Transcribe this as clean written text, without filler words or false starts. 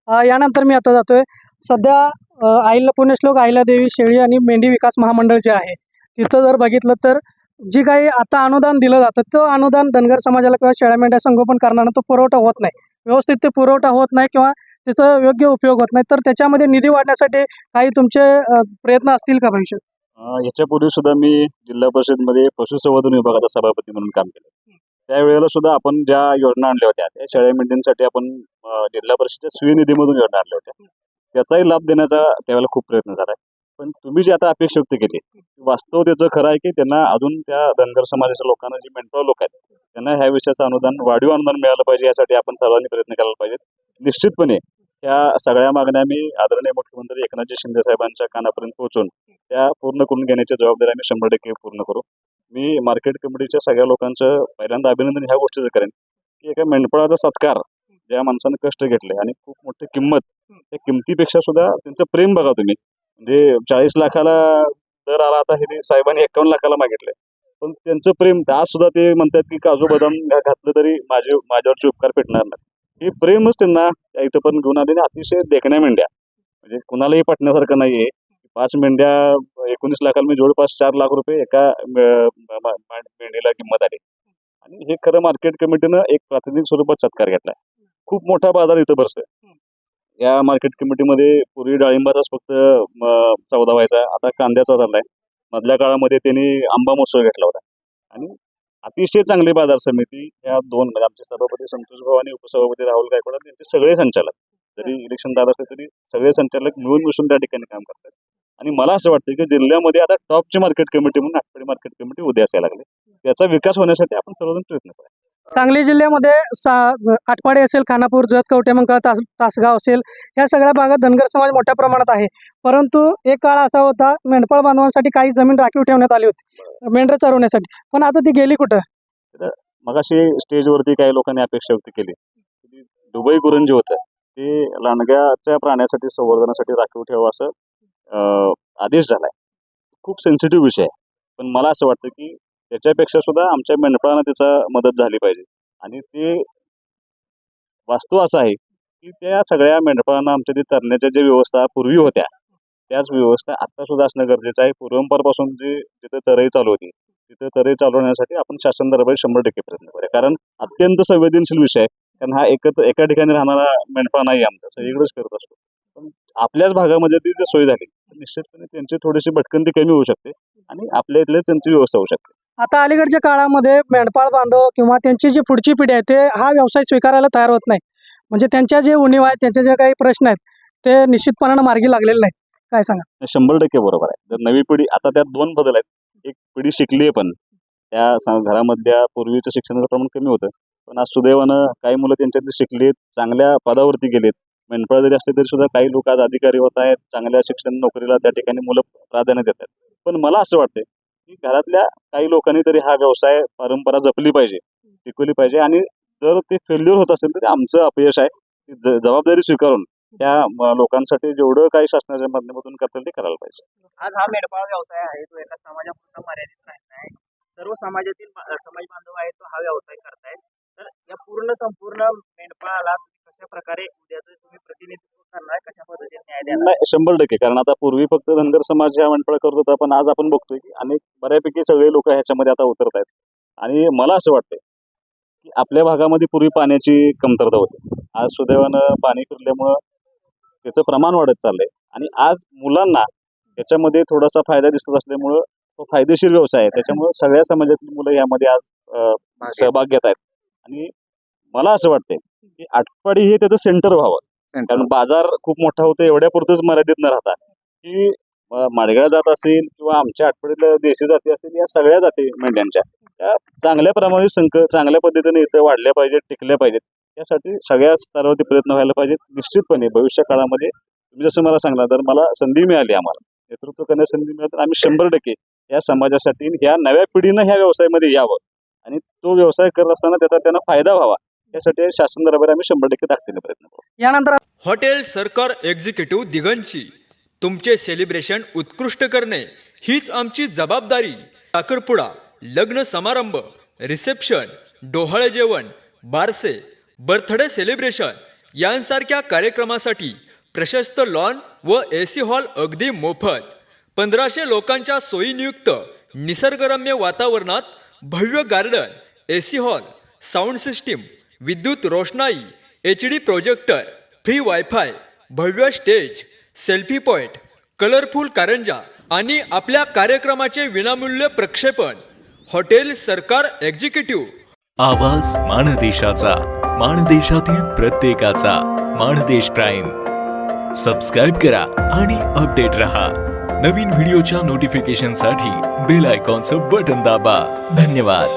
यानंतर मी आता जातोय सध्या पुण्यश्लोक अहिल्यादेवी शेळी आणि मेंढी विकास महामंडळ जे आहे तिथं जर बघितलं तर जी काही आता अनुदान दिलं जातं तो अनुदान धनगर समाजाला किंवा शेळ्या मेंढ्या संगोपन करणारा तो पुरवठा होत नाही, व्यवस्थित ते पुरवठा होत नाही किंवा त्याचा योग्य उपयोग होत नाही. तर त्याच्यामध्ये निधी वाढण्यासाठी काही तुमचे प्रयत्न असतील का भविष्यात? याच्यापूर्वी सुद्धा मी जिल्हा परिषदमध्ये पशुसंवर्धन विभागाचा सभापती म्हणून काम केलं. त्यावेळेला सुद्धा आपण ज्या योजना आणल्या होत्या त्या शेळ्या मेंढ्यांसाठी आपण जिल्हा परिषदेच्या स्वीनिधीमधून योजना आणल्या होत्या. त्याचाही लाभ देण्याचा त्यावेळेला खूप प्रयत्न झाला. पण तुम्ही जे आता अपेक्षा व्यक्त केली वास्तव त्याचं खरं आहे की त्यांना अजून त्या धनगर समाजाच्या लोकांना जी मेंटल लोक आहेत त्यांना ह्या विषयाचं अनुदान वाढीव अनुदान मिळालं पाहिजे. यासाठी आपण सर्वांनी प्रयत्न करायला पाहिजेत. निश्चितपणे त्या सगळ्या मागण्या मी आदरणीय मुख्यमंत्री एकनाथजी शिंदे साहेबांच्या कानापर्यंत पोहोचून त्या पूर्ण करून घेण्याची जबाबदारी आम्ही 100% पूर्ण करू. मी मार्केट कमिटीच्या सगळ्या लोकांचं पहिल्यांदा अभिनंदन ह्या गोष्टीचं करेन की एका मेंढपाळाचा सत्कार ज्या माणसानं कष्ट घेतले आणि खूप मोठी किंमत, त्या किमतीपेक्षा सुद्धा त्यांचं प्रेम बघा तुम्ही. म्हणजे 40 लाखाला दर आला, आता हे साहेबांनी 51 लाखाला मागितले, पण त्यांचं प्रेम आज सुद्धा ते म्हणतात की काजू बदाम घातलं तरी माझ्यावरचे उपकार पेटणार नाही. हे प्रेमच त्यांना इथं पण घेऊन आले. अतिशय देखण्या मेंढ्या, म्हणजे कुणालाही पटण्यासारखं नाहीये. 5 मेंढ्या 19 लाखाला मी जवळपास 4 लाख रुपये एका मेंढीला किंमत आली. आणि हे खरं मार्केट कमिटीनं एक प्रातिनिधिक स्वरूपात सत्कार घेतलाय. खूप मोठा बाजार इथं भरतोय. या मार्केट कमिटीमध्ये पूर्वी डाळिंबाचाच फक्त सौदा व्हायचा, आता कांद्याचा झालाय. मधल्या काळामध्ये त्यांनी आंबा महोत्सव घेतला होता. आणि अतिशय चांगली बाजार समिती या दोन, म्हणजे आमचे सभापती संतोष भाऊ आणि उपसभापती राहुल गायकवाड त्यांचे सगळे संचालक, जरी इलेक्शन दादा असले तरी सगळे संचालक मिळून मिसळून त्या ठिकाणी काम करतात. आणि मला असं वाटतं की जिल्ह्यामध्ये आता टॉपची मार्केट कमिटी म्हणून आटपाडी मार्केट कमिटी उद्या यायला लागली. त्याचा विकास होण्यासाठी आपण सर्वजण प्रयत्न करूया. सांगली जिल्ह्यामध्ये आटपाडी असेल, खानापूर, जत, कवठेमंकाळ, तासगाव असेल, या सगळ्या भागात धनगर समाज मोठ्या प्रमाणात आहे. परंतु एक काळ असा होता मेंढपाळ बांधवांसाठी काही जमीन राखीव ठेवण्यात आली होती मेंढरं चरवण्यासाठी, पण आता ती गेली कुठं? मगाशी स्टेजवरती काही लोकांनी अपेक्षा व्यक्त केली. दुबई गुरण जे होतं ते लांडग्याच्या प्राण्यासाठी संवर्धनासाठी राखीव ठेवा असं आदेश झालाय. खूप सेन्सिटिव्ह विषय आहे. पण मला असं वाटतं की त्याच्यापेक्षा सुद्धा आमच्या मेंढपाळांना त्याचा मदत झाली पाहिजे. आणि ते वास्तव असं आहे की त्या सगळ्या मेंढपाळांना आमच्या ते चरण्याच्या ज्या व्यवस्था पूर्वी होत्या त्याच व्यवस्था आता सुद्धा असणं गरजेचं आहे. पूर्वंपारपासून जी जिथं चरई चालू होती तिथं चरई चालवण्यासाठी आपण शासन दरबारी 100% प्रयत्न करूया. कारण अत्यंत संवेदनशील विषय आहे. कारण हा एका ठिकाणी राहणारा मेंढपाळ नाही, आमचा सगळीकडेच करत असतो. पण आपल्याच भागामध्ये ती जर सोय झाली तर निश्चितपणे त्यांची थोडीशी भटकंती कमी होऊ शकते आणि आपल्या इथले त्यांची व्यवस्था होऊ शकते. आता अलीकडच्या काळामध्ये मेंढपाळ बांधव किंवा त्यांची जी पुढची पिढी आहे ते हा व्यवसाय स्वीकारायला तयार होत नाही. म्हणजे त्यांच्या जे उणीव आहेत, त्यांचे जे काही प्रश्न आहेत ते निश्चितपणानं मार्गी लागलेले नाहीत. काय सांगा? 100% बरोबर आहे. जर नवी पिढी, आता त्यात 2 बदल आहेत. एक पिढी शिकली आहे, पण त्या घरामधल्या पूर्वीचं शिक्षणाचं प्रमाण कमी होतं. पण आज सुदैवानं काही मुलं त्यांच्यातली शिकलीत, चांगल्या पदावरती गेलेत. मेंढपाळ जरी असले तरी सुद्धा काही लोक आज अधिकारी होत आहेत. चांगल्या शिक्षण नोकरीला त्या ठिकाणी मुलं प्राधान्य देतात. पण मला असं वाटतंय की घरातल्या काही लोकांनी तरी हा व्यवसाय परंपरा जपली पाहिजे, टिकवली पाहिजे. आणि जर ते फेल्युअर होत असेल तर आमचं अपयश आहे. जबाबदारी स्वीकारून त्या लोकांसाठी जेवढं काही शासनाच्या माध्यमातून करता येईल ते करायला पाहिजे. आज हा मेंढपाळ व्यवसाय आहे तो एका समाजापुरता मर्यादित राहिला नाही. सर्व समाजातील समाज बांधव आहेत तो हा व्यवसाय करतायत. तर या संपूर्ण मेंढपाळाला कशा प्रकारे उद्याचं तुम्ही प्रतिनिधित्व करणार, कशा पद्धतीने न्याय देणार? नाही, 100%. कारण आता पूर्वी फक्त धनगर समाज ह्या मेंढपाळ करत होता, पण आज आपण बघतोय की अनेक बऱ्यापैकी सगळे लोक ह्याच्यामध्ये आता उतरत आहेत. आणि मला असं वाटतंय की आपल्या भागामध्ये पूर्वी पाण्याची कमतरता होती. आज सुदैवानं पाणी फिरल्यामुळं त्याचं प्रमाण वाढत चाललंय. आणि आज मुलांना त्याच्यामध्ये थोडासा फायदा दिसत असल्यामुळं तो फायदेशीर व्यवसाय आहे. त्याच्यामुळं सगळ्या समाजातील मुलं यामध्ये आज सहभाग घेत आहेत. आणि मला असं वाटतंय की आटपाडी हे त्याचं सेंटर व्हावं. कारण बाजार खूप मोठा होतो एवढ्यापुरतच मर्यादित न राहता की माडगाळ जात असेल किंवा आमच्या आटपाडीतल्या देशी जाती असतील, या सगळ्या जाती मेंढ्यांच्या त्या चांगल्या प्रमाणात चांगल्या पद्धतीने इथं वाढल्या पाहिजेत, टिकल्या पाहिजेत. यासाठी सगळ्या स्तरावरती प्रयत्न व्हायला पाहिजेत. निश्चितपणे भविष्य काळामध्ये तुम्ही जसं मला सांगला, तर मला संधी मिळाली, आम्हाला नेतृत्व करण्याची संधी मिळाली, तर आम्ही 100% या समाजासाठी या नव्या पिढीनं ह्या व्यवसायामध्ये यावं आणि तो व्यवसाय करत असताना त्याचा त्यांना फायदा व्हावा यासाठी शासन दरबारी आम्ही 100% ताकदीने प्रयत्न करू. यानंतर हॉटेल सरकार एक्झिक्युटिव्ह दिगंची तुमचे सेलिब्रेशन उत्कृष्ट करणे हीच आमची जबाबदारी. साखरपुडा, लग्न समारंभ, रिसेप्शन, डोहाळे जेवण, बारसे, बर्थडे सेलिब्रेशन यांसारख्या कार्यक्रमासाठी प्रशस्त लॉन व AC हॉल अगदी मोफत, 1500 लोकांच्या सोयीनियुक्त निसर्गरम्य वातावरणात भव्य garden, AC hall, sound system, विद्युत रोषणाई, HD प्रोजेक्टर, फ्री वायफाय, भव्य stage, selfie point, colourful Karanja आणि आपल्या कार्यक्रमाचे विनामूल्य प्रक्षेपण. हॉटेल सरकार एक्झिक्युटिव्ह. आवाज माणदेशाचा, माणदेशातील प्रत्येकाचा. माणदेश प्राईम. सबस्क्राईब करा आणि अपडेट रहा. नवीन व्हिडिओच्या नोटिफिकेशनसाठी बेल आयकॉनचं बटन दाबा. धन्यवाद.